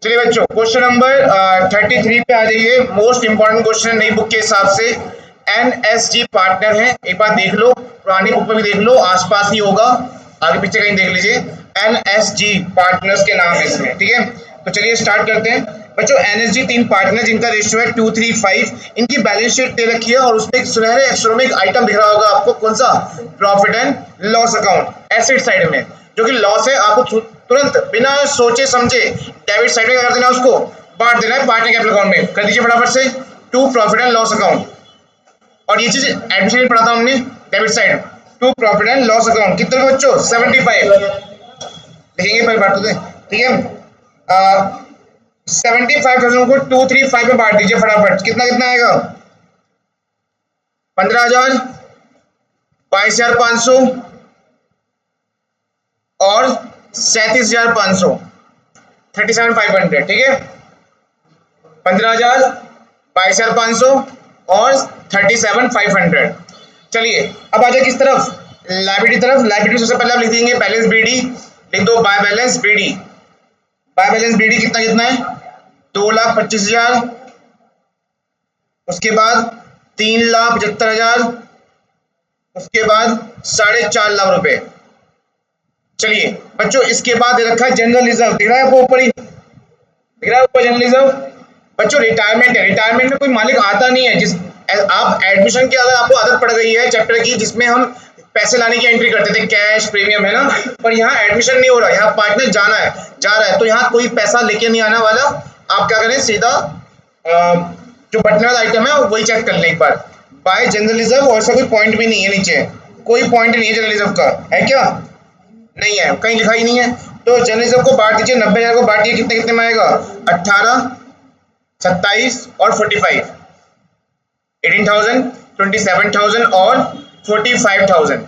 चलिए बच्चों, question number 33 पे आ जाइए। मोस्ट इंपॉर्टेंट क्वेश्चन है नई बुक के हिसाब से। एनएसजी पार्टनर है, एक बार देख लो, पुरानी बुक में भी देख लो, आसपास ही होगा, आगे पीछे कहीं देख लीजिए। एनएसजी पार्टनर्स के नाम है इसमें, ठीक है। तो चलिए स्टार्ट करते हैं बच्चों। एनएसजी 3 पार्टनर जिनका रेशियो है 235, इनकी बैलेंस शीट दे रखी है और उसमें एक सुनहरे अक्षरों में एक आइटम दिख रहा होगा आपको, कौन सा? Profit and loss account asset side में, जो कि लॉस है। आपको तुरंत बिना सोचे समझे डेबिट साइड में क्या कर देना है, उसको बांट देना है पार्टनर कैपिटल अकाउंट में। कर दीजिए फटाफट से to profit and loss account. और ये चीज एडमिशन में पढ़ा था हमने, debit side to profit and loss account. कितने बच्चों? 75 लिखेंगे पहले बात होते, ठीक है। 75,000 को 235 में बांट दीजिए फटाफट। कितना कितना आएगा? 15,000, 22,500 और 37,500, 37,500, ठीक है। 15,000, 22,500 और 37,500। चलिए अब आ जाए किस तरफ? लायबिलिटी तरफ। लायबिलिटी सबसे पहले आप लिख देंगे बैलेंस बीडी, लिख दो by balance BD. By balance BD कितना कितना है? 2,25,000, उसके बाद 3,75,000, उसके बाद 4.5 लाख रुपए। चलिए बच्चों, इसके बाद दे रखा है जनरल रिजर्व, दिख रहा है आपको ऊपर ही, दिख रहा है ऊपर जनरल रिजर्व। बच्चों रिटायरमेंट है, रिटायरमेंट में कोई मालिक आता नहीं है। जिस आप एडमिशन की अगर आपको आदत पड़ गई है चैप्टर की, जिसमें हम पैसे लाने की एंट्री करते थे, कैश प्रीमियम है ना, पर यहाँ एडमिशन नहीं हो रहा, यहाँ पार्टनर जाना है, जा रहा है, तो यहाँ कोई पैसा लेके नहीं आने वाला। आप क्या करें, सीधा जो बटन वाला आइटम है वही चेक कर लें एक बार। बाय जनरल रिजर्व, और ऐसा कोई पॉइंट भी नहीं है नीचे, कोई पॉइंट नहीं है जनरल रिजर्व का, है क्या? नहीं है, कहीं लिखा ही नहीं है। तो जनरल रिजर्व को बांट दीजिए, 90,000 को बांटिए, कितने कितने में आएगा? 18, 27 और 45, 18,000, 27,000 और 45,000।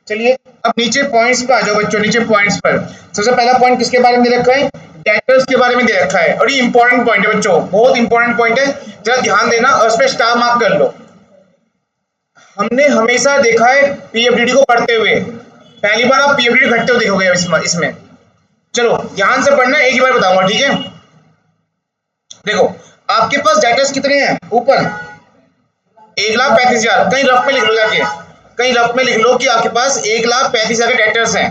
चलिए अब नीचे पॉइंट्स पे आ जाओ बच्चों। नीचे पॉइंट्स पर सबसे पहला पॉइंट किसके बारे में दे रखा है? डेटर्स के बारे में दे रखा है, और ये इंपॉर्टेंट पॉइंट है बच्चों, बहुत इंपॉर्टेंट पॉइंट है, जरा ध्यान देना और उस पर स्टार मार्क कर लो। हमने हमेशा देखा है पीएफडीडी को पढ़ते हुए, पहली बार आप पीएफडीडी घटते हुए देखोगे इसमें। चलो ध्यान से पढ़ना, एक ही बार बताऊंगा, ठीक है। देखो आपके पास डेटर्स कितने हैं ऊपर? 1,35,000, कहीं रफ में लिख लो जाके, कहीं रफ में लिख लो कि आपके पास 1,35,000 के डेटर्स हैं।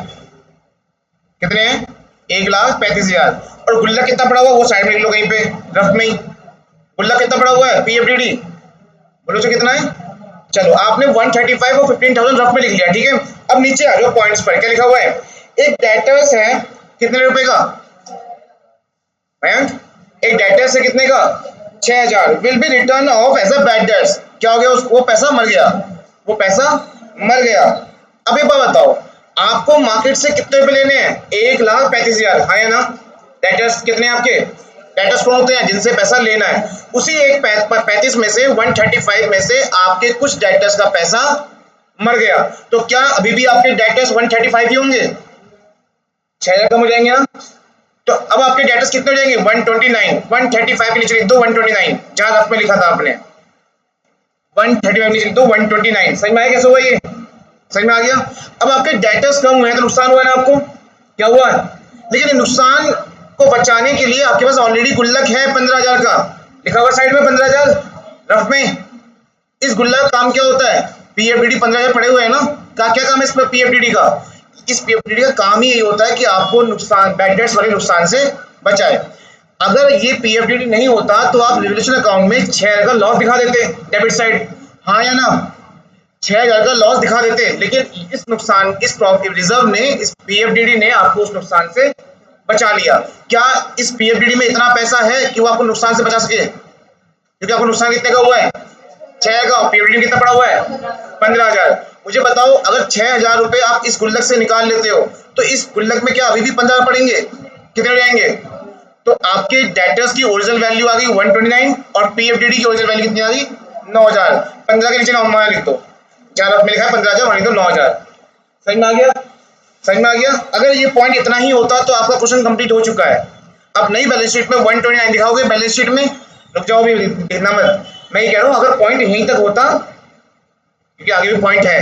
कितने हैं? 1,35,000। और गुल्लक कितना पड़ा हुआ वो साइड में लिख लो कहीं पे रफ में ही। गुल्लक कितना पड़ा हुआ है पीएफडीडी? बोलो से कितना है? चलो आपने 135 और 15,000 रफ में लिख लिया, ठीक है। अब नीचे आ जाओ पॉइंट्स पर, क्या लिखा हुआ है? एक डेटर्स है कितने रुपए का? एक डेटर्स है कितने का? 6,000। Will be return of as a bad debts. क्या हो गया? वो पैसा मर गया, वो पैसा मर गया। अब एक बात बताओ, आपको मार्केट से कितने रुपए लेने हैं? 1,35,000, हाँ या ना? डेटर्स कितने हैं आपके? डेटर्स कौन होते हैं? जिनसे पैसा लेना है। उसी 35 में से 135 में से आपके कुछ डेटर्स का पैसा मर गया, तो क्या अभी भी आपके डेटर्स 135 ही होंगे? 6,000 कम हो जाएंगे ना? तो अब आपके डेटर्स कितने हो जाएंगे? 129। 135 के नीचे लिख दो 129, जहां रफ में लिखा था आपने 135 नीचे लिख दो 129। समझ में आया कैसे हुआ ये? समझ में आ गया? अब आपके डेटर्स कम हुए हैं तो नुकसान हुआ ना आपको? क्या हुआ? लेकिन नुकसान को बचाने के लिए आपके पास ऑलरेडी गुल्लक है 15,000 का, लिखा हुआ साइड में 15,000 रफ में। इस गुल्लक का काम क्या होता है? पीएफडीडी 15,000 पड़े हुए हैं ना, क्या काम है इस पर पीएफडीडी का? इस पीएफडीडी का काम ही यही होता है कि आपको नुकसान, बैड डेट्स वाले नुकसान से बचाए। अगर ये पीएफडीडी नहीं होता तो आप रिवोल्यूशन अकाउंट में 6,000 का लॉस दिखा देते डेबिट साइड, हाँ या ना? 6,000 का लॉस दिखा देते, लेकिन इस नुकसान, इस प्रॉफिट रिजर्व ने, इस पीएफडीडी ने आपको उस नुकसान से बचा लिया। क्या इस पीएफडीडी में इतना पैसा है कि वो आपको नुकसान से बचा सके? क्योंकि आपको नुकसान कितने का हुआ है? 6 का। पीएफडीडी कितना पड़ा हुआ है? 15,000। मुझे बताओ, अगर 6,000 रुपए आप इस गुल्लक से निकाल लेते हो तो इस गुल्लक में क्या अभी भी 15,000 पड़ेंगे? कितने हो जाएंगे? तो आपके डेटर्स की ओरिजिनल वैल्यू आ गई 129 और पीएफडीडी की ओरिजिनल वैल्यू कितनी आ गई? 9,000। 15 के नीचे 9 लिख दो, जहां रफ में लिखा है 15,000 वहां लिख दो 9,000। समझ में आ गया? समझ में आ गया? अगर ये पॉइंट इतना ही होता तो आपका क्वेश्चन कंप्लीट हो चुका है। अब नई बैलेंस शीट में 129 दिखाओगे बैलेंस शीट में, रुक जाओ अभी देखना मत, मैं ये कह रहा हूं अगर पॉइंट यहीं तक होता, क्योंकि आगे भी पॉइंट है,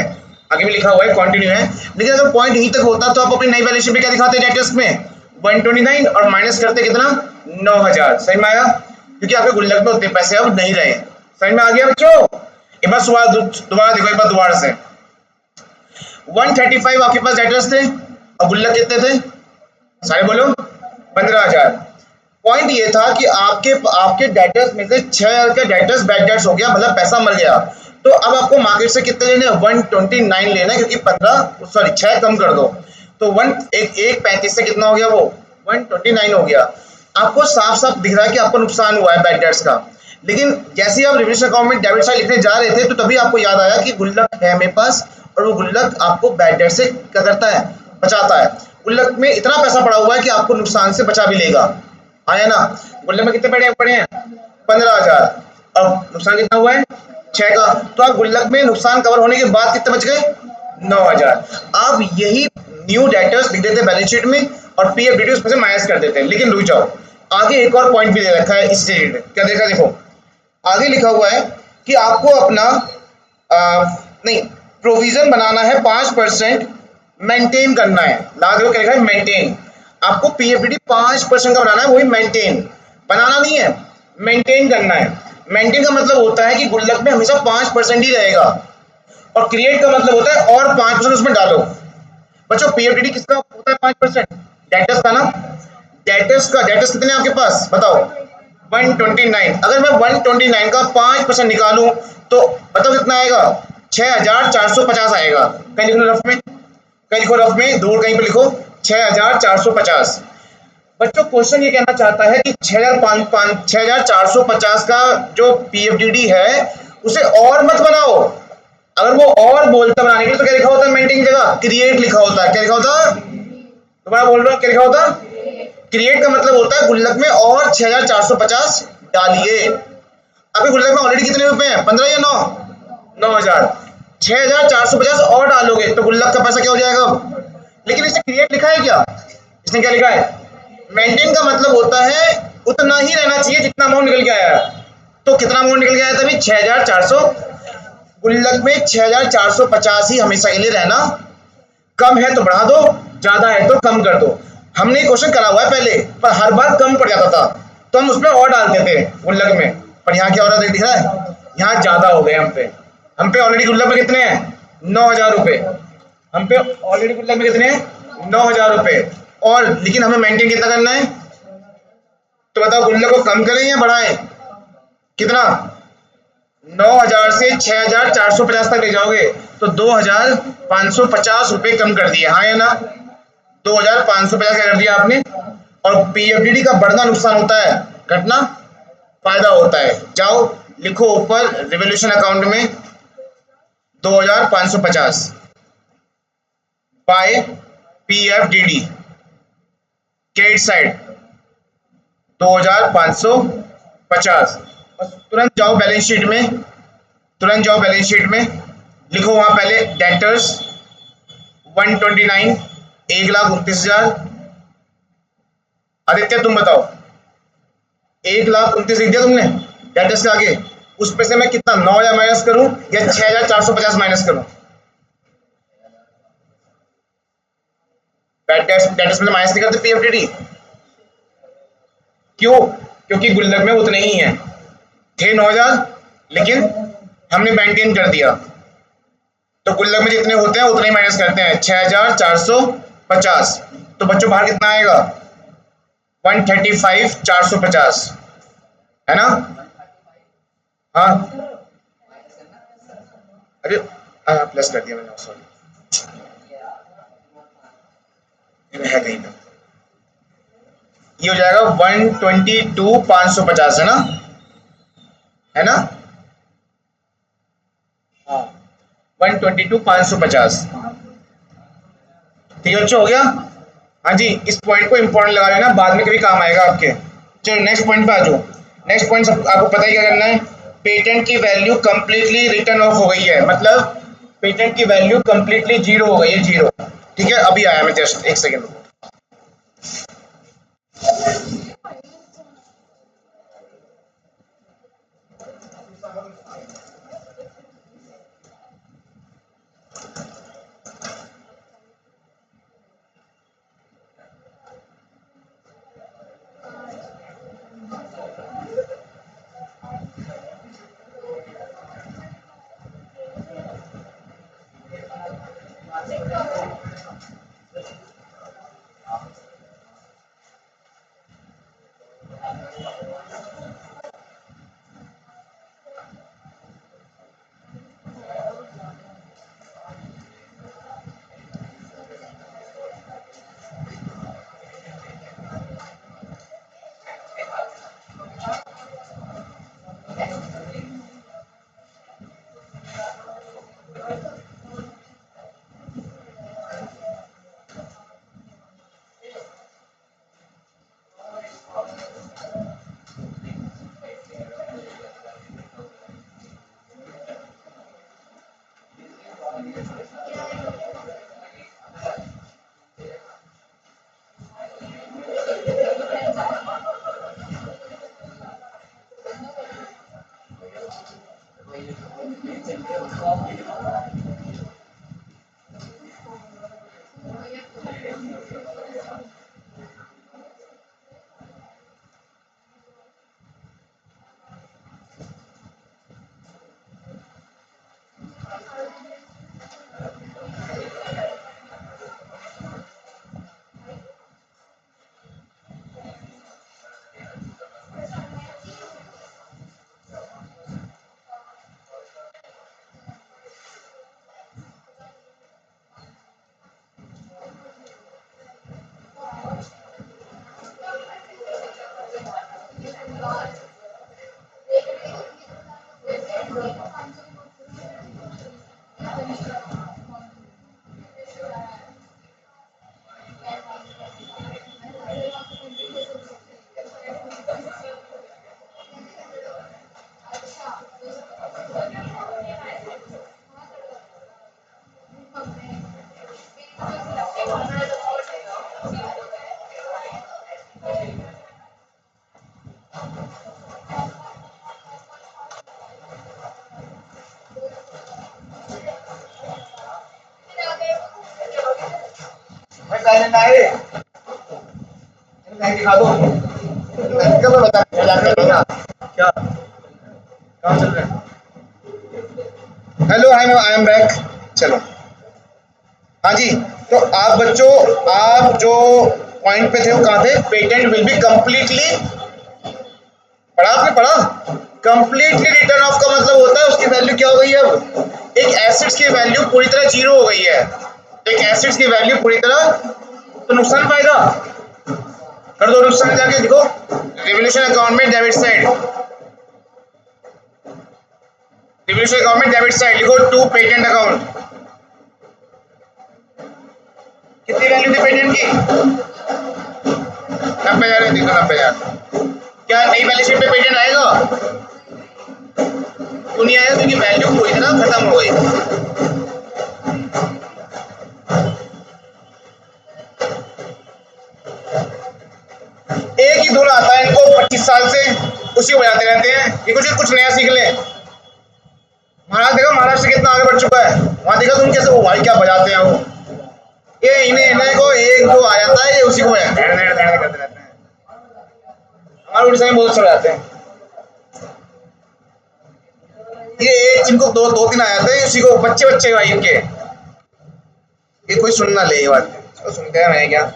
आगे भी लिखा हुआ है कंटिन्यू है, लेकिन अगर पॉइंट यहीं तक होता तो आप अपनी नई बैलेंस शीट में क्या दिखाते डेटर्स में? 129 और माइनस करते कितना 9000। समझ में आया? क्योंकि आपके गुल्लक में उतने पैसे अब नहीं रहे। समझ में आ गया बच्चों? एक बार सवाल दोबारा देखो, एक बार दोबारा से। 135 आपके पास डेटर्स थे और गुल्लक कितने थे? सारे बोलो 15,000। पॉइंट ये था कि आपके आपके डेटर्स में से 6,000 का डेटर्स बैड डेट्स हो गया, मतलब पैसा मर गया। तो अब आपको मार्केट से कितने लेने हैं? 129 लेना है, क्योंकि 15 सॉरी 6 कम कर दो तो एक 35 से कितना हो गया? वो 129 हो गया। आपको साफ साफ दिख रहा है कि आपको नुकसान हुआ है बैड डेट्स का। लेकिन जैसे ही आप रिविजन अकाउंट में डेबिट साइड लिखने जा रहे थे तो तभी आपको याद आया कि गुल्लक है मेरे पास, और वो गुल्लक आपको बैड डेट से क्या करता है? बचाता है। गुल्लक में इतना पैसा पड़ा हुआ है कि आपको नुकसान से बचा भी लेगा। आया ना? गुल्लक में कितने पड़े हैं? 15,000। और नुकसान कितना हुआ है? 6 का। तो आप गुल्लक में नुकसान कवर होने के बाद कितने बच गए? 9,000। आप यही न्यू डेटर्स लिख देते बैलेंस शीट में और पीएफ डी उसमें से माइनस कर देते हैं। लेकिन रुक जाओ, आगे एक और पॉइंट भी दे रखा है इस रिलेटेड। क्या देखा? देखो आगे लिखा हुआ है कि आपको अपना नहीं, प्रोविजन बनाना है 5%, मेंटेन करना है। ला देखो क्या लिखा है? मेंटेन। आपको पीएफडी 5% का बनाना है, वही मेंटेन। बनाना नहीं है, मेंटेन करना है। मेंटेन का मतलब होता है कि गुल्लक में हमेशा 5% ही रहेगा, और क्रिएट का मतलब होता है और 5% उसमें डालो। बच्चों पीएफडी किसका होता है? 5%। डेटर्स का ना? डेटर्स कितने आपके पास बताओ? 129। अगर मैं 129 का 5% निकालूं तो बताओ कितना आएगा? 6,450 आएगा। कहीं लिखो रफ में, कहीं लिखो रफ में, दूर कहीं पे लिखो 6,450। बच्चों क्वेश्चन ये कहना चाहता है कि 6,450 का जो पीएफडीडी है उसे और मत बनाओ। अगर वो और बोलता बनाने के लिए तो क्या लिखा होता है? मेंटेन की जगह क्रिएट लिखा होता है। क्या लिखा होता है? दोबारा बोल रहा हूँ, क्या लिखा होता? क्रिएट का मतलब होता है गुल्लक में और 6,450 डालिए। अभी गुल्लक में ऑलरेडी कितने रुपए हैं? 15 या 9? 9,000। 6,450 और डालोगे तो गुल्लक का पैसा क्या हो जाएगा? लेकिन इसने क्रिएट लिखा है क्या? इसने क्या लिखा है? मेंटेन का मतलब होता है उतना ही रहना चाहिए जितना अमाउंट निकल के आया है। तो कितना अमाउंट निकल के आया था अभी? 6,400। गुल्लक में 6,450 ही हमेशा के लिए रहना। कम है तो बढ़ा दो, ज्यादा है तो कम कर दो। हमने क्वेश्चन करा हुआ है पहले, पर हर बार कम पड़ जाता था तो हम उसमें और डालते थे गुल्लक में। पर यहाँ क्या हो रहा है दिख रहा है? यहाँ ज्यादा हो गए हम पे ऑलरेडी गुल्लक में कितने हैं? 9,000 रुपए। हम पे ऑलरेडी गुल्लक में कितने हैं? 9,000 रुपए। और लेकिन हमें मेंटेन कितना करना है? तो बताओ गुल्लक को कम करें या बढ़ाएं? कितना? 9,000 से 6,450 तक ले जाओगे तो 2,550 रुपए कम कर दिए। हाँ या ना? 2,550 क्या कर दिया आपने? और पीएफडीडी का बढ़ना नुकसान होता है, घटना फायदा होता है। जाओ लिखो ऊपर रिवोल्यूशन अकाउंट में 2,550 बाय पीएफडीडी क्रेडिट साइड 2,550। तुरंत जाओ बैलेंस शीट में, तुरंत जाओ बैलेंस शीट में, लिखो वहां पहले डेटर्स 129, 1,29,000। आदित्य तुम बताओ, 1,29,000 लिख दिया तुमने डेटर्स के आगे? उस पे से मैं कितना 9,000 माइनस करूं या 6,450 माइनस करूं? डेटर्स में से माइनस नहीं करते पीएफडीडी। क्यों? क्योंकि गुल्लक में उतने ही हैं, थे 9,000 लेकिन हमने मेंटेन कर दिया। तो गुल्लक में जितने होते हैं उतने ही माइनस करते हैं, 6,450। तो बच्चों बाहर कितना आएगा? 135,450, है ना? हाँ अरे प्लस कर दिया मैंने, सॉरी है कहीं पे। ये हो जाएगा 122,550, है ना? है ना? हाँ 122,550। ठीक है बच्चों, हो गया? हाँ जी, इस पॉइंट को इंपॉर्टेंट लगा लेना, बाद में कभी काम आएगा आपके। चलो नेक्स्ट पॉइंट पे आ जाओ। नेक्स्ट पॉइंट आपको पता ही क्या करना है? पेटेंट की वैल्यू कंप्लीटली रिटर्न ऑफ हो गई है, मतलब पेटेंट की वैल्यू कंप्लीटली जीरो हो गई है, जीरो। ठीक है, अभी आया मैं, जस्ट एक सेकेंड। लाने लाए दिखा दो बता क्या काम चल रहा है। Hello I am back. चलो हाँ जी, तो आप बच्चों आप जो पॉइंट पे थे वो कहाँ थे? पेटेंट विल बी कंप्लीटली, पढ़ा आपने पढ़ा? कंप्लीटली रिटर्न ऑफ का मतलब होता है उसकी वैल्यू क्या हो गई है? अब एक एसेट्स की वैल्यू पूरी तरह जीरो हो गई है, एक एसेट्स की वैल्यू पूरी तरह, तो नुकसान फायदा कर दो। नुकसान जाके देखो रिवोल्यूशन अकाउंट में डेबिट साइड, रिवोल्यूशन अकाउंट में डेबिट साइड लिखो टू पेटेंट अकाउंट। कितनी वैल्यू थी पेटेंट की? 90,000 है, देखो 90,000। क्या नई बैलेंस शीट पे पेटेंट आएगा? क्यों नहीं आएगा? क्योंकि वैल्यू पूरी तरह खत्म हो गई। एक ही धुन आता है इनको 25 साल से, उसी को बजाते रहते हैं, ये कुछ कुछ नया सीख ले। महाराज देखो महाराष्ट्र कितना आगे बढ़ चुका है, वहां देखा तुम कैसे वो भाई क्या बजाते हैं वो, ये इन्हें को एक दो आ जाता है, ये उसी को करते रहते हैं। हमारे उड़ीसा में बहुत अच्छा बजाते हैं, ये एक इनको दो दो तीन आ जाते हैं, उसी को बच्चे बच्चे भाई इनके, ये कोई सुन ना ले ये बात, तो सुनते हैं मैं क्या।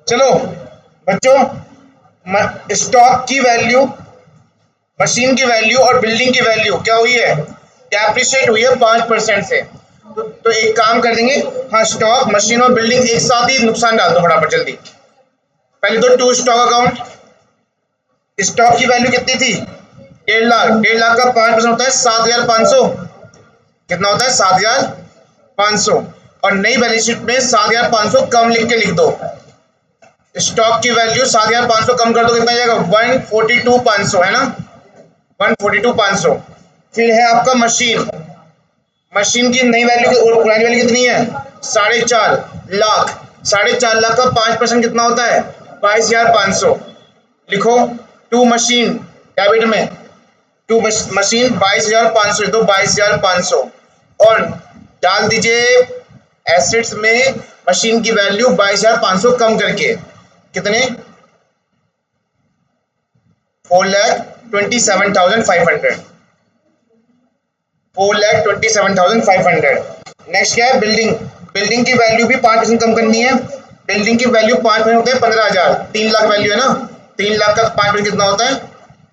चलो बच्चों, स्टॉक की वैल्यू, मशीन की वैल्यू और बिल्डिंग की वैल्यू क्या हुई है? डेप्रिशिएट हुई है 5% से। तो एक काम कर देंगे, हाँ स्टॉक मशीन और बिल्डिंग एक साथ ही नुकसान डाल दो फटाफट जल्दी। पहले तो टू स्टॉक अकाउंट, स्टॉक की वैल्यू कितनी थी? 1.5 लाख, 1.5 लाख का 5% होता है 7,500, कितना होता है? 7,500। और नई बैलेंस शीट में 7,500 कम लिख के लिख दो, स्टॉक की वैल्यू 7,500 कम कर दो, कितना जाएगा? 142,500 है ना, 142,500। फिर है आपका मशीन, मशीन की नई वैल्यू और पुरानी वैल्यू कितनी है? 4.5 लाख, 4.5 लाख का 5% कितना होता है? 22,500। लिखो टू मशीन डेबिट में, टू मशीन 22,500, तो 22,500 और डाल दीजिए एसेट्स में मशीन की वैल्यू 22,500 कम करके, कितने? 4,27,500, 4,27,500। नेक्स्ट क्या है? बिल्डिंग, बिल्डिंग की वैल्यू भी 5% कम करनी है, बिल्डिंग की वैल्यू 5% होते हैं 15,000, 3 लाख वैल्यू है ना, 3 लाख का 5% कितना होता है?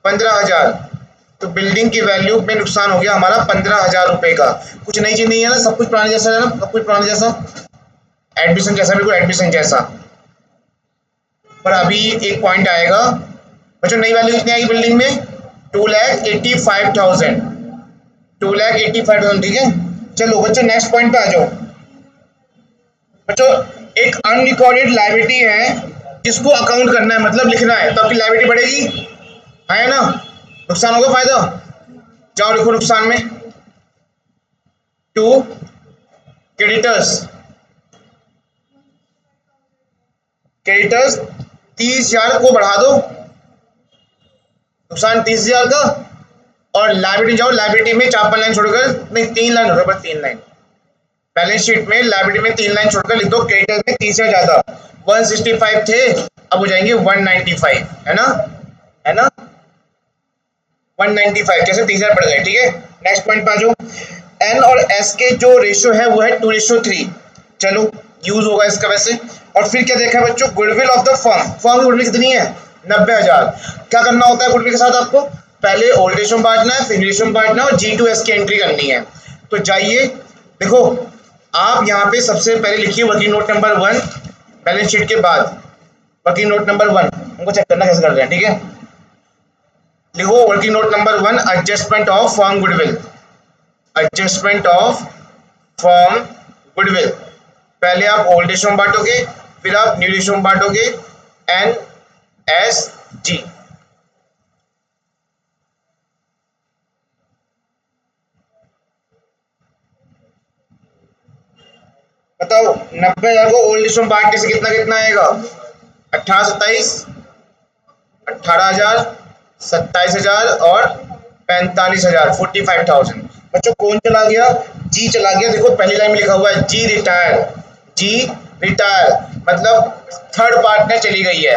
15,000। तो बिल्डिंग की वैल्यू में नुकसान हो गया हमारा 15,000 रुपए का। कुछ नई चीज नहीं है ना, सब कुछ पुराने जैसा है ना, सब कुछ पुराने जैसा, एडमिशन जैसा, बिल्कुल एडमिशन जैसा। पर अभी एक पॉइंट आएगा बच्चों, नई वैल्यू कितनी आएगी बिल्डिंग में? 2,85,000, 2,85,000, ठीक है। चलो बच्चों नेक्स्ट पॉइंट पे आ जाओ। बच्चों एक अनरिकॉर्डेड लायबिलिटी है जिसको अकाउंट करना है, मतलब लिखना है, तो आपकी लायबिलिटी बढ़ेगी, है ना? नुकसान होगा फायदा? जाओ लिखो नुकसान में, टू क्रेडिटर्स, क्रेडिटर्स 30,000 को बढ़ा दो, नुकसान 30,000 का। और लायबिलिटी जाओ, लायबिलिटी में 4-5 लाइन छोड़कर, नहीं 3 लाइन होगा, बस 3 लाइन बैलेंस शीट में, लायबिलिटी में 3 लाइन छोड़कर लिख दो, क्रेडिटर्स में 30 से ज्यादा 165 थे, अब हो जाएंगे 195, है ना, है ना, 195 कैसे 30,000 बढ़ गए, ठीक है। नेक्स्ट पॉइंट पे आ जाओ, एन और एस के जो रेशियो है वो है 2:3, चलो यूज होगा इसका वैसे। और फिर क्या देखा है बच्चों? Goodwill of the firm, firm की गुडविल कितनी है? 90,000। क्या करना होता है गुडविल के साथ? आपको पहले ओल्ड रेशियो में बांटना है, फिर रेशियो में बांटना है और G2S की एंट्री करनी है। तो जाइए देखो, आप यहाँ पे सबसे पहले लिखिए working note number 1, balance sheet के बाद वर्किंग नोट नंबर 1, उनको चेक करना कैसे कर रहे हैं, ठीक है। लिखो working note number 1, adjustment of firm goodwill, adjustment of firm goodwill. पहले आप ओल्ड रेशियो में बांटोगे, फिर आप न्यू रेशियो में बांटोगे, NSG। बताओ 90,000 को ओल्ड रेशियो में बांटने से कितना कितना आएगा? 18, 27, 18,000, 27,000 और 45,000, 45,000। बच्चों कौन चला गया? जी चला गया। देखो पहली लाइन में लिखा हुआ है जी रिटायर, जी रिटायर मतलब थर्ड पार्टनर चली गई है,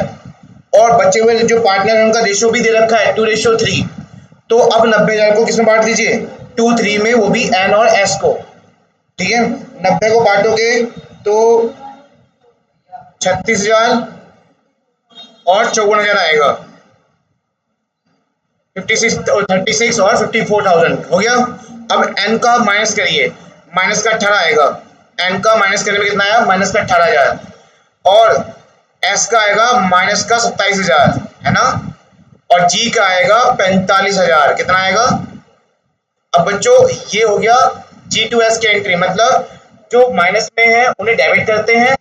और बचे हुए जो पार्टनर है उनका रेशियो भी दे रखा है 2:3। तो अब 90,000 को किसमें बांट दीजिए 2:3 में, वो भी एन और एस को। ठीक है, 90 को बांटोगे तो 36,000 और 54,000 आएगा, 56 और 36 और 54,000 हो गया। अब एन का माइनस करिए, माइनस का 18 आएगा, एन का माइनस करने में कितना आया माइनस का 18,000, और एस का आएगा माइनस का 27,000 है ना, और जी का आएगा 45,000। कितना आएगा? अब बच्चों ये हो गया जी टू एस की एंट्री, मतलब जो माइनस में है उन्हें डेबिट करते हैं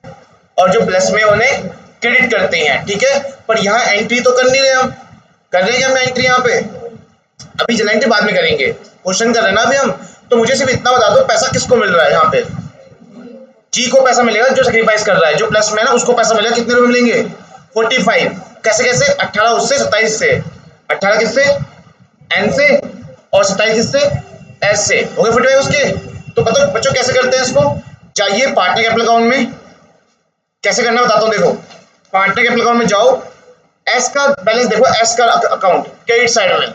और जो प्लस में उन्हें क्रेडिट करते हैं। ठीक है, पर यहाँ एंट्री तो कर नहीं रहे हम, कर रहे हैं हम एंट्री यहाँ पे, अभी जनरल एंट्री बाद में करेंगे, क्वेश्चन कर रहे हैं ना अभी हम। तो मुझे सिर्फ इतना बता दो पैसा किसको मिल रहा है यहाँ पे। जी को पैसा मिलेगा जो सेक्रीफाइस कर रहा है, जो प्लस में है ना उसको पैसा मिलेगा, कितने रुपए मिलेंगे 45। कैसे कैसे 18 उससे 27 से, 18 किससे एन से और 27 किससे एस से, हो गए 45 उसके। तो बताओ बच्चों कैसे करते हैं इसको, जाइए पार्टनर कैपिटल अकाउंट में, कैसे करना बताता हूँ। देखो पार्टनर कैपिटल अकाउंट में जाओ, एस का बैलेंस देखो, एस का अकाउंट क्रेडिट साइड में,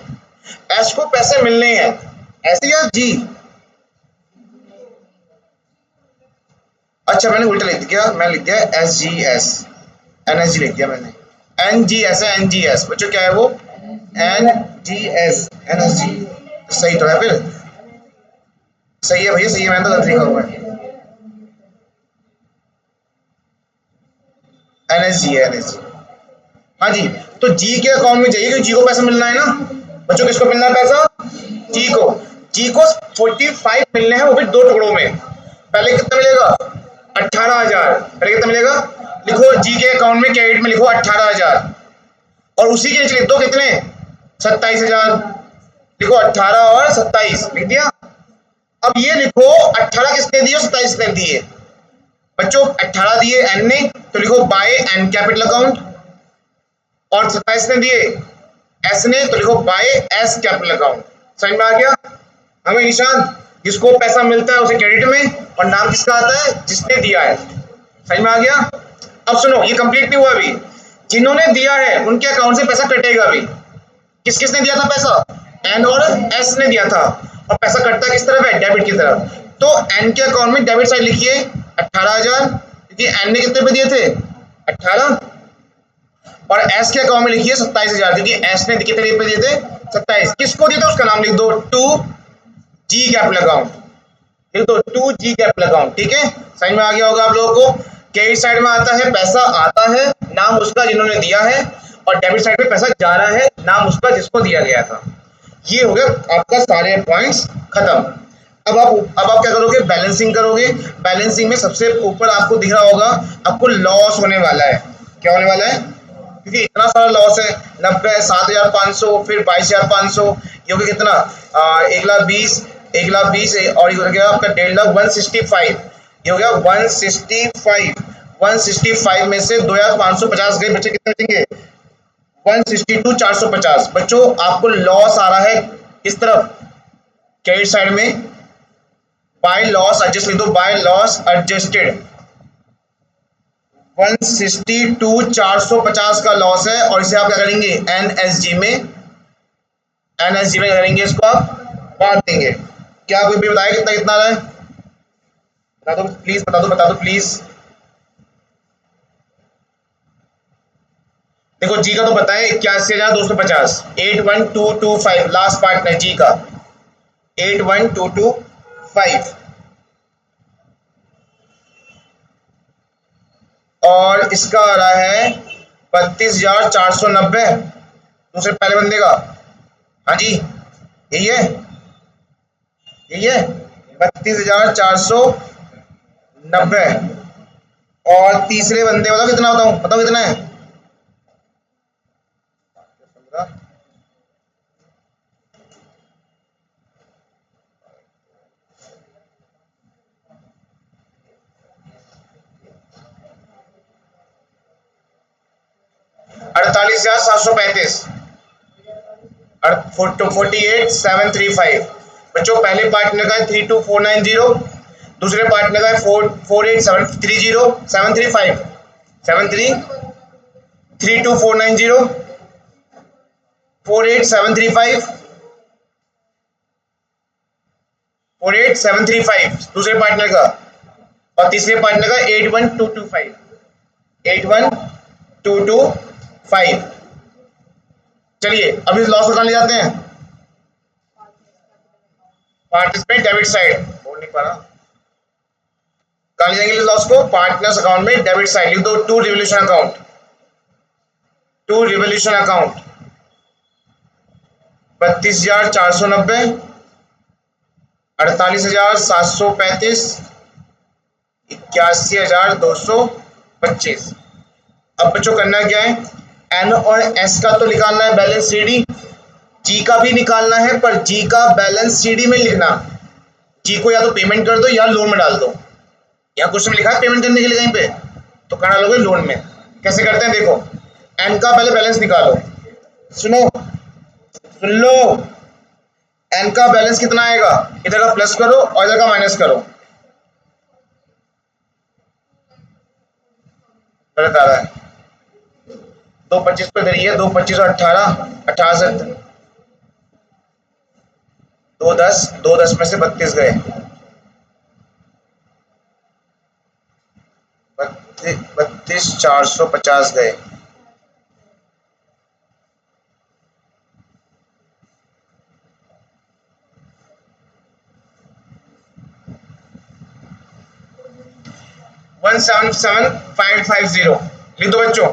एस को पैसे मिलने हैं, एस या जी, अच्छा मैंने उल्टा लिख दिया, मैं लिख दिया S G S, N S G लिख दिया मैंने, एन जी एस है, एन जी एस बच्चों क्या है वो N G S, N S G सही तो है, फिर सही है भैया, सही है, मैंने तो गलत लिखा हुआ है, एन एस जी है, एन एस जी। हाँ जी, तो जी के अकाउंट में जाइए क्योंकि जी को पैसा मिलना है ना बच्चों, किसको मिलना है पैसा जी को, जी को 45 मिलने हैं, वो भी दो टुकड़ों में। पहले कितना मिलेगा 18,000, पहले कितना मिलेगा लिखो जी के अकाउंट में क्रेडिट में लिखो 18,000, और उसी के नीचे लिख दो कितने 27,000, लिखो 18 और 27 लिख दिया। अब ये लिखो 18 किसने दिए 27 ने दिए बच्चों, 18 दिए एन ने तो लिखो बाय एन कैपिटल अकाउंट, और 27 ने दिए एस ने तो लिखो बाय एस कैपिटल अकाउंट। समझ में आ गया हमें निशान, जिसको पैसा मिलता है उसे क्रेडिट में, और नाम किसका आता है जिसने दिया है। समझ में आ गया। अब सुनो ये कंप्लीट नहीं हुआ अभी, जिन्होंने दिया है उनके अकाउंट से पैसा कटेगा अभी। किस किसने दिया था पैसा, एन और एस ने दिया था, और पैसा कटता किस तरफ है डेबिट की तरफ। तो एन के अकाउंट में डेबिट साइड लिखिए 18,000, क्योंकि एन ने कितने पे दिए थे 18, और एस के अकाउंट में लिखिए 27,000, क्योंकि एस ने कितने पे दिए थे 27। किसको दिया था उसका नाम लिख दो टू जी कैपिटल अकाउंट, लिख दो टू जी कैपिटल अकाउंट। ठीक है, समझ में आ गया होगा आप लोगों को। क्रेडिट साइड में आता है पैसा आता है नाम उसका जिन्होंने दिया है, और डेबिट साइड पे पैसा जा रहा है नाम उसका जिसको दिया गया था। ये हो गया आपका सारे पॉइंट्स खत्म। अब आप क्या करोगे बैलेंसिंग करोगे। बैलेंसिंग में सबसे ऊपर आपको दिख रहा होगा आपको लॉस होने वाला है, क्या होने वाला है, क्योंकि इतना सारा लॉस है 90, 7,500, फिर 22,500, ये हो गया कितना 1,20,000, 1,20,000 और ये हो गया आपका 1,50,000 165, ये हो गया 165, 165 में से 2,550 गए, बच्चे कितने बचेंगे 162, 450। बच्चों आपको लॉस आ रहा है किस तरफ क्रेडिट साइड में, बाय लॉस एडजस्ट लिख दो, बाय लॉस एडजस्टेड 162, 450 का लॉस है, और इसे आप क्या करेंगे एनएसजी में, एनएसजी में करेंगे, इसको आप बांट देंगे। क्या कोई भी बताया कितना कितना आ रहा है, बता दो प्लीज, बता दो प्लीज। देखो जी का तो बताए 81,250, 81,225 लास्ट पार्ट है जी का 81,225, और इसका आ रहा है 32,490 दूसरे पहले बंदे का। हाँ जी यही है, यही है 32,490, और तीसरे बंदे बताओ कितना, बताओ कितना है 48,735, 48,735। बच्चों पहले पार्टनर का 32,490, दूसरे पार्टनर का है 48730735 7332490 48735 48735 दूसरे पार्टनर का, और तीसरे पार्टनर का 81225 81225। चलिए अभी लॉस को कहाँ ले जाते हैं, पार्टिसिपेंट डेबिट साइड, बोल नहीं पा रहा, कहाँ ले जाएंगे लॉस को, पार्टनर्स अकाउंट में डेबिट साइड लिख दो, to revolution account, to revolution account 32,490 48,735 81,225। अब बच्चों करना क्या है, एन और एस का तो निकालना है बैलेंस सीडी, जी का भी निकालना है, पर जी का बैलेंस सीडी में लिखना, जी को या तो पेमेंट कर दो या लोन में डाल दो, यहाँ क्वेश्चन में लिखा है पेमेंट करने के लिए कहीं पे, तो कहाँ डालोगे, लोन में। कैसे करते हैं देखो, एन का पहले बैलेंस निकालो, सुनो सुन लो, एन का बैलेंस कितना आएगा, इधर का प्लस करो और इधर का माइनस करो, गलत आ रहा है, 225 पे धरी है, 225 और 18 से 210 में से 32 गए, 32,450 गए, वन 77550 लिख दो बच्चों,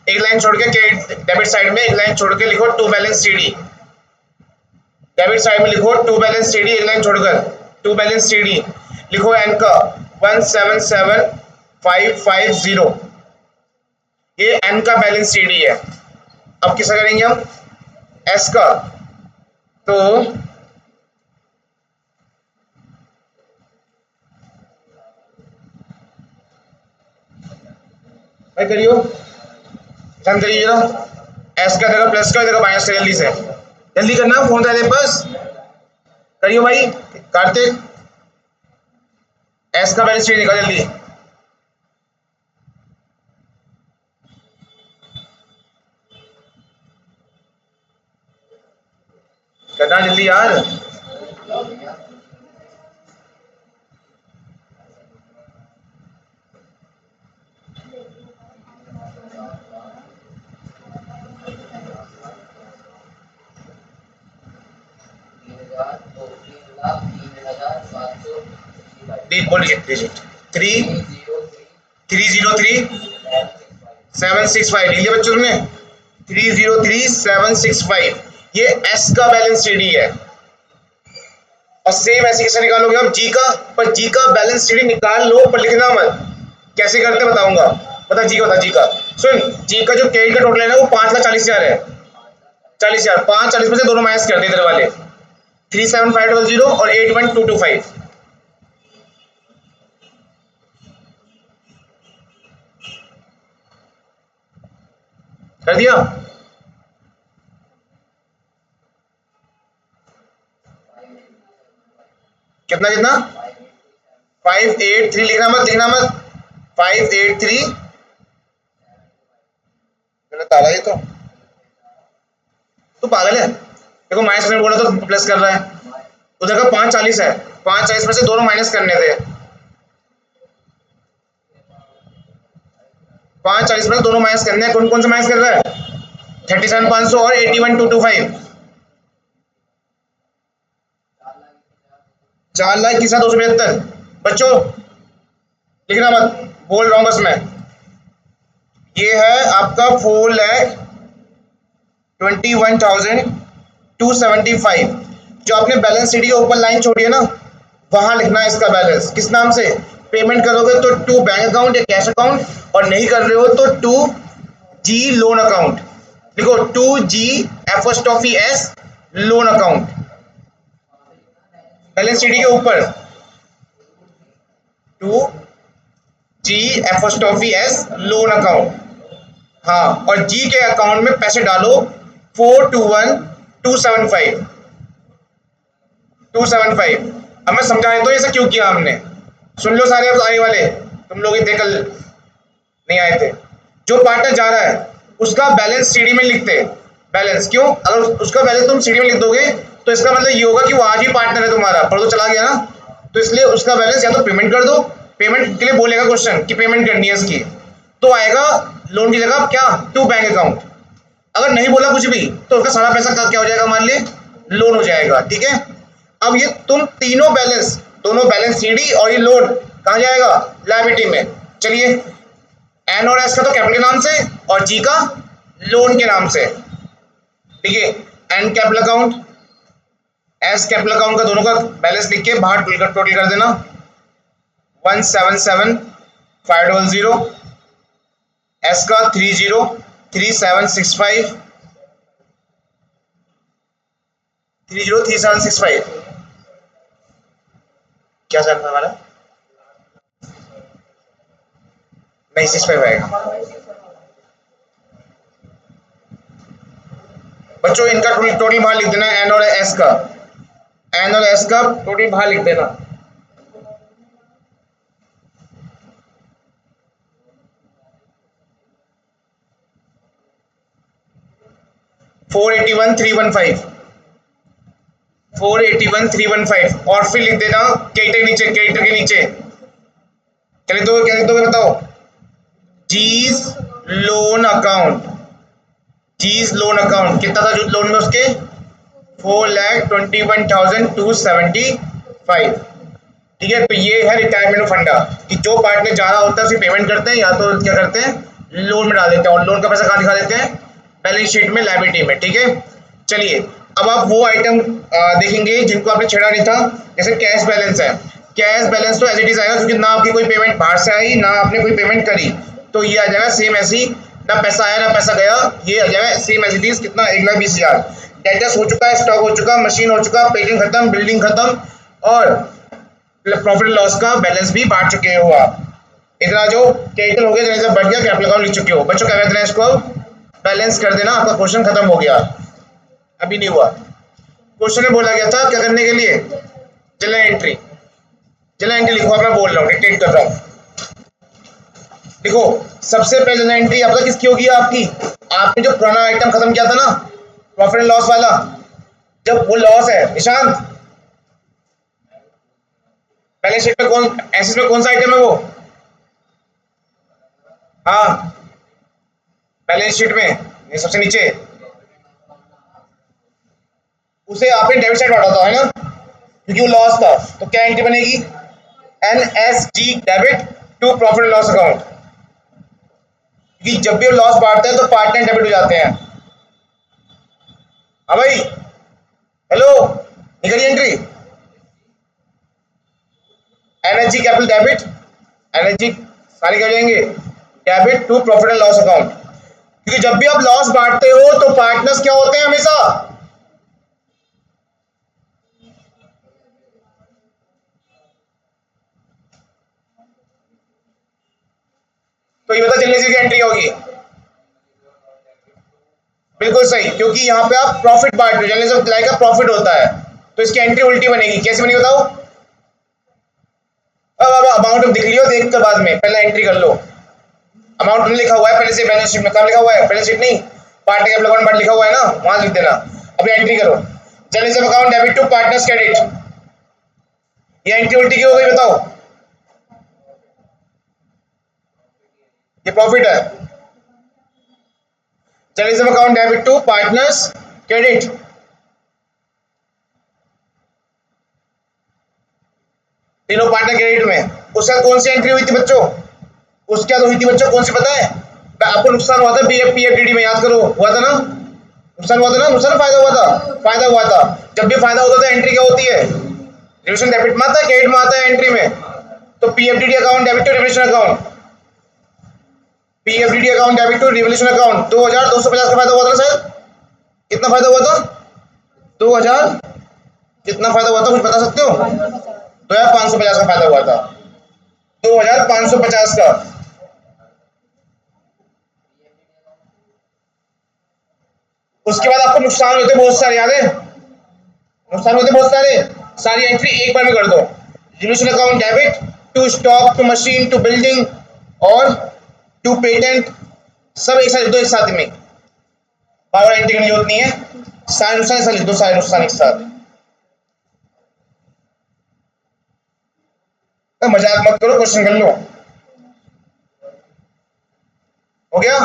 एक लाइन छोड़ के डेबिट साइड में एक लाइन छोड़ के लिखो to balance CD, debit side में लिखो टू बैलेंस सीडी, एक लाइन छोड़कर टू बैलेंस सीडी लिखो, एन का 177550, ये एन का बैलेंस सीडी है। अब किसका करेंगे हम, एस का, तो भाई करियो, ध्यान करिए जरा, एस का जगह प्लस का जगह माइनस का, जल्दी से जल्दी करना, फोन था बस करियो भाई, कार्तिक एस का बैलेंस शीट निकाल जल्दी, करना जल्दी यार, बोलिए डिजिट 303,765 लिख लिया बच्चों ने, 303,765, ये एस का बैलेंस सीडी है। और सेम ऐसे कैसे निकालोगे आप जी का, पर जी का बैलेंस सीडी निकाल लो पर लिखना मत, कैसे करते बताऊंगा, बता जी का, बता जी का, सुन, जी का जो क्रेडिट का टोटल है ना वो 5,40,000 है, 40,000, 5,40 में से दोनों माइनस कर दे इधर वाले, 37500 और 81225, कर दिया, कितना कितना 583 लिखना मत, 583, गलत आ रहा है ये तो पागल है, देखो माइनस करने बोला तो प्लस कर रहा है, उधर का 540 है, 540 में से दोनों माइनस करने थे, 540 में दोनों माइनस करने हैं, कौन कौन से माइनस कर रहा है, 37,500 और 81,225, 4,00,275, बच्चों लिखना मत, बोल रहा हूं बस मैं, ये है आपका 4,21,275, जो आपने बैलेंस शीट के ऊपर लाइन छोड़ी है ना, वहां लिखना है इसका बैलेंस, किस नाम से, पेमेंट करोगे तो टू बैंक अकाउंट या कैश अकाउंट, और नहीं कर रहे हो तो टू जी लोन अकाउंट, लिखो टू जी एफोस्टॉफी एस लोन अकाउंट, बैलेंस शीट के ऊपर टू जी एफोस्टॉफी एस लोन अकाउंट, हाँ, और जी के अकाउंट में पैसे डालो 421,275, 275। अब मैं समझाने तो ऐसा क्यों किया हमने, सुन लो सारे अब आने वाले, तुम लोग इतने कल नहीं आए थे। जो पार्टनर जा रहा है उसका बैलेंस सीडी में लिखते हैं। बैलेंस क्यों? अगर उसका बैलेंस तुम सीडी में लिख दोगे तो इसका मतलब ये होगा कि वो आज ही पार्टनर है तुम्हारा, पर तो चला गया ना, तो इसलिए उसका बैलेंस या तो पेमेंट कर दो, पेमेंट के लिए बोलेगा क्वेश्चन कि पेमेंट करनी है इसकी, तो आएगा लोन की जगह क्या, टू बैंक अकाउंट। अगर नहीं बोला कुछ भी तो उसका सारा पैसा क्या हो जाएगा, मान लिए लोन हो जाएगा। ठीक है, अब ये तुम तीनों बैलेंस, दोनों बैलेंस सीडी और ये लोन कहाँ जाएगा, लायबिलिटी में। चलिए, एन और एस का तो कैपिटल के नाम से और जी का लोन के नाम से। देखिए, N capital account, S capital account का दोनों का बैलेंस लिख के बाहर टोटल कर देना, 177,500, एस का 30,3765, 30,3765 क्या सर हमारा, नहीं 65 आएगा। बच्चों इनका टोटल बाहर लिख देना, एन और एस का, एन और एस का टोटल बाहर लिख देना। $481,315, 481,315 और फिर लिख देना क्रेडिटर के नीचे, क्रेडिटर के नीचे क्या लिख दोगे बताओ, जीज लोन अकाउंट, जीज लोन अकाउंट कितना था जो लोन में उसके, 4,21,275। ठीक है, तो ये है रिटायरमेंट फंडा कि जो पार्टनर जा रहा होता है उसे पेमेंट करते हैं या तो क्या करते हैं लोन में डाल देते हैं, और लोन का पैसा कहाँ दिखा देते हैं, बैलेंस शीट में, लायबिलिटी में। ठीक है, चलिए अब आप वो आइटम देखेंगे जिनको आपने छेड़ा नहीं था, जैसे कैश बैलेंस है। कैश बैलेंस तो एज इट इज आएगा क्योंकि ना आपकी कोई पेमेंट बाहर से आई ना आपने कोई पेमेंट करी, तो ये आ जाएगा सेम ऐसी, ना पैसा आया ना पैसा गया, ये आ जाएगा सेम एज इट इज, कितना, 1,20,000। डेटर्स हो चुका है, स्टॉक हो चुका, मशीन हो चुका, पेटेंट खत्म, बिल्डिंग खत्म, और प्रॉफिट लॉस का बैलेंस भी बांट चुके हो आप। इतना जो कैपिटल हो गया, जैसे बढ़ गया, कैपिटल अकाउंट लिख चुके हो। बच्चों क्या कहते हैं इसको, बैलेंस कर देना, आपका क्वेश्चन खत्म हो गया, अभी नहीं हुआ। क्वेश्चन में बोला गया था क्या करने के लिए, जर्नल एंट्री, जर्नल एंट्री लिखो, मैं बोल रहा हूँ, डिक्टेट कर रहा हूँ। देखो, सबसे पहले जर्नल एंट्री आपका किसकी होगी, आपकी, आपने जो पुराना आइटम खत्म किया था ना, प्रॉफिट एंड लॉस वाला, जब वो लॉस है निशांत, बैलेंस शीट में कौन, एसेट में कौन सा आइटम है वो, हाँ बैलेंस शीट में ये सबसे नीचे, उसे आपने डेबिट साइड बांटा था है ना, क्योंकि वो लॉस था, तो क्या एंट्री बनेगी, NSG debit to profit and loss account, क्योंकि जब भी वो लॉस बांटते हैं तो पार्टनर डेबिट हो जाते हैं। हाँ भाई, हेलो, निकलिए entry, NSG capital debit, NSG सारे क्या हो जाएंगे, debit to profit and loss account, क्योंकि जब भी आप लॉस बांटते हो तो पार्टनर्स क्या होते हैं हमेशा, तो ये पता चलने से एंट्री होगी, बिल्कुल सही, क्योंकि यहाँ पे आप प्रॉफिट बांट रहे हो, जर्नलिज्म लाइक का प्रॉफिट होता है, तो इसकी एंट्री उल्टी बनेगी। कैसे बनेगी बताओ, अब अमाउंट दिख लियो, देख कर बाद में पहले एंट्री कर लो। अमाउंट नहीं लिखा हुआ है पहले से बैलेंस शीट में, कहाँ लिखा हुआ है, बैलेंस शीट नहीं, पार्टनर कैपिटल अकाउंट पार्ट लिखा हुआ है ना, वहां लिख देना। अभी एंट्री करो, journalism account debit to partners credit, ये एंट्री उल्टी क्यों हो गई बताओ, ये प्रॉफिट है, journalism account debit to partners credit, तीनों पार्टनर क्रेडिट में, उसका कौन सी एंट्री हुई थी बच्चों, उसके बाद हुई थी बच्चों कौन सी पता है, आपको नुकसान हुआ था PFDD में, याद करो, हुआ था ना, नुकसान हुआ था ना, नुकसान फायदा हुआ था, फायदा हुआ था, जब भी फायदा होता था एंट्री क्या होती है, रिवोल्यूशन डेबिट में आता है, क्रेडिट में आता है एंट्री में, तो PFDD account debit to revolution account, PFDD account debit to revolution account, 2,250 का फायदा हुआ था शायद, कितना फायदा हुआ था, 2,000, कितना फायदा हुआ था कुछ बता सकते हो, 2,550 का फायदा हुआ था, 2,550 का। उसके बाद आपको नुकसान होते बहुत सारे, याद है, नुकसान होते बहुत सारे, सारी एंट्री एक बार में कर दो, revolution account debit to stock, to machine, to building और टू पेटेंट, सब एक साथ लिख दो, एक साथ में। पावर एंट्री करने की जरूरत नहीं है, साइन नुकसान ऐसा लिख दो, साइन नुकसान एक साथ। मजाक मत करो, क्वेश्चन कर लो। हो गया?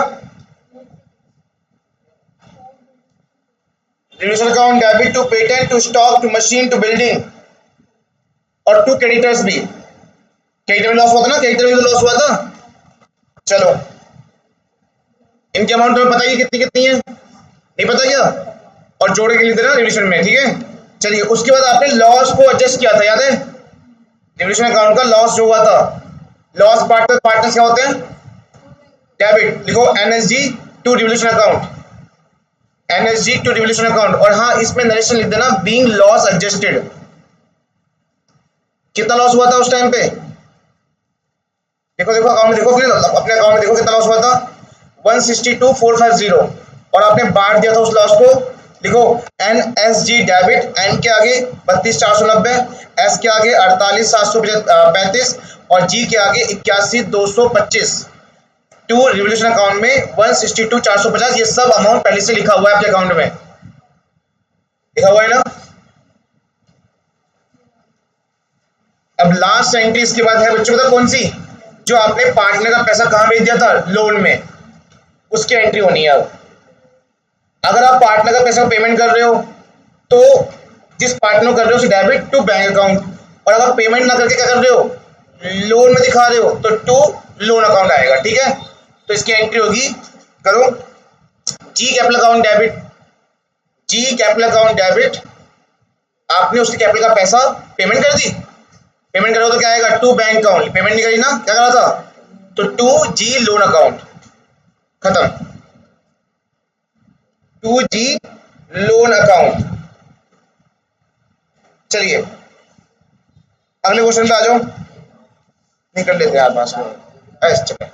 Revolution account, debit to patent, to stock, to machine, to building और टू क्रेडिटर्स भी। क्रेडिटर में लॉस हुआ था ना, क्रेडिटर में लॉस हुआ था। चलो, इनकी अमाउंट तुम्हें पता ही कितनी कितनी है, नहीं पता क्या? और जोड़े के लिए देना रिवोल्यूशन में, ठीक है। चलिए, उसके बाद आपने लॉस को एडजस्ट किया था, याद है? रिवोल्यूशन अकाउंट का लॉस जो हुआ था, लॉस पार्टनर्स क्या होते हैं? डेबिट लिखो, NSG to revolution account, NSG to revolution account. और हाँ, इसमें नरेशन लिख देना, बीइंग लॉस एडजस्टेड। कितना लॉस हुआ था उस टाइम पे? देखो देखो अकाउंट में देखो, फिर अपने अकाउंट में देखो कितना लॉस हुआ था, 162,450। और आपने बांट दिया था उस लॉस को, लिखो एनएसजी डेबिट, एन के आगे 32,490, एस के आगे 48,735 और जी के आगे 81,225। टू रिवोल्यूशन अकाउंट में 162,450, ये सब अमाउंट पहले से लिखा हुआ है आपके अकाउंट में, लिखा हुआ है ना। अब लास्ट एंट्री इसके बाद है बच्चों, पता कौन सी? जो आपने पार्टनर का पैसा कहां भेज दिया था, लोन में, उसकी एंट्री होनी है। अब अगर आप पार्टनर का पैसा पेमेंट कर रहे हो तो जिस पार्टनर कर रहे हो उसे डेबिट टू बैंक अकाउंट, और अगर पेमेंट ना करके क्या कर रहे हो, लोन में दिखा रहे हो, तो टू लोन अकाउंट आएगा, ठीक है। तो इसकी एंट्री होगी, करो, G capital account debit, G capital account debit, आपने उसके कैपिटल का पैसा पेमेंट कर दी, पेमेंट करो तो क्या आएगा, टू बैंक अकाउंट, पेमेंट नहीं करी ना, क्या करा था, तो टू जी लोन अकाउंट, खत्म, टू जी लोन अकाउंट। चलिए अगले क्वेश्चन पे आ जाओ, नहीं कर लेते यार पास में, चलो।